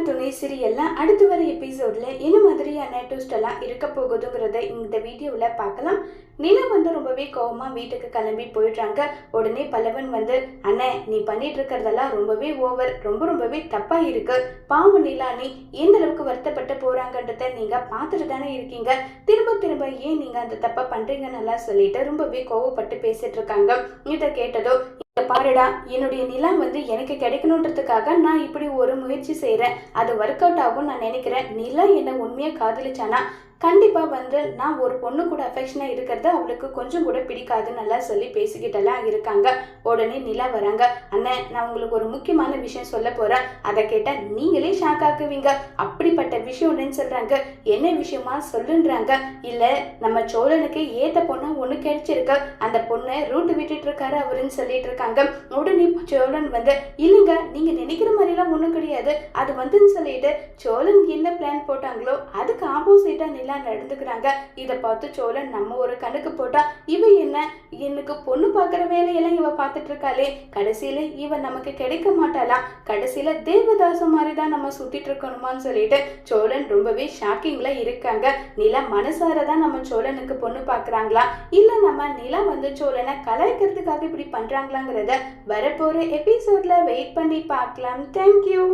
துணை சீரியல்ல அடுத்து வர எபிசோட்ல என்ன மாதிரியான ட்விஸ்ட் எல்லாம் இருக்க போகுதுங்கிறத இந்த வீடியோல பார்க்கலாம். நிலா ரொம்பவே கோவமா வீட்டுக்கு கிளம்பி போயிடுறாங்க. உடனே பல்லவன் அண்ணே நீ பண்ணிட்டு இருக்கிறதெல்லாம் ரொம்பவே ஓவர், ரொம்பவே தப்பா இருக்கு. பாவம் நிலா, நீ எந்த அளவுக்கு வருத்தப்பட்டு போறாங்கன்றத நீங்க பார்த்துட்டு தானே இருக்கீங்க. திரும்ப ஏன் நீங்க அந்த தப்பா பண்றீங்கன்னு சொல்லிட்டு ரொம்பவே கோவப்பட்டு பேசிட்டு இருக்காங்க. இதை கேட்டதோ, பாருடா, என்னுடைய நிலா எனக்கு கிடைக்கணுன்றதுக்காக நான் இப்படி ஒரு முயற்சி செய்யறேன். அது ஒர்க் அவுட் ஆகும் நான் நினைக்கிறேன். நிலா என்ன உண்மையா காதலிச்சானா கண்டிப்பா நான் ஒரு பொண்ணு கூட அஃபெக்ஷனா இருக்கிறது அவளுக்கு கொஞ்சம் கூட பிடிக்காதுன்னு சொல்லி பேசிக்கிட்டெல்லாம் இருக்காங்க. உடனே நிலா வராங்க. அண்ணன், நான் உங்களுக்கு ஒரு முக்கியமான விஷயம் சொல்ல போறேன். அதை கேட்டா நீங்களே ஷாக் ஆக்குவீங்க. அப்படிப்பட்ட விஷயம்னு சொல்றாங்க. என்ன விஷயமா சொல்லுன்றாங்க. இல்ல, நம்ம சோழனுக்கு ஏத்த பொண்ணு ஒண்ணு கிடைச்சிருக்கு. அந்த பொண்ணை ரூட் விட்டுட்டு இருக்காரு அவருன்னு சொல்லிட்டு இருக்காங்க. உடனே சோழன் இல்லைங்க, நீங்க நினைக்கிற மாதிரி எல்லாம் ஒண்ணும் கிடையாது. அது சொல்லிட்டு சோழன் என்ன பிளான் போட்டாங்களோ அதுக்கு ஆப்போசிட்டா நிலா நடந்துக்கிறாங்க. இதை பார்த்து சோழன் நம்ம ஒரு கணக்கு போட்டா இவ என்ன எனக்கு பொண்ணு பாக்குற வேலையெல்லாம் இவ பார்த்துட்டு இருக்காளே, கடைசியில இவ நமக்கு கிடைக்க மாட்டாளா, கடைசியில தேவதாச மாதிரிதான் நம்ம சுத்திட்டு இருக்கணுமான்னு சொல்லிட்டு சோழன் ரொம்பவே ஷாக்கிங்ல இருக்காங்க. நிலா மனசாரதான் நம்ம சோழனுக்கு பொண்ணு பாக்குறாங்களா, இல்ல நம்ம நிலா சோழனை கலாய்க்கிறதுக்காக இப்படி பண்றாங்களாங்கிறத வரப்போற எபிசோட்ல வெயிட் பண்ணி பார்க்கலாம். தேங்க்யூ.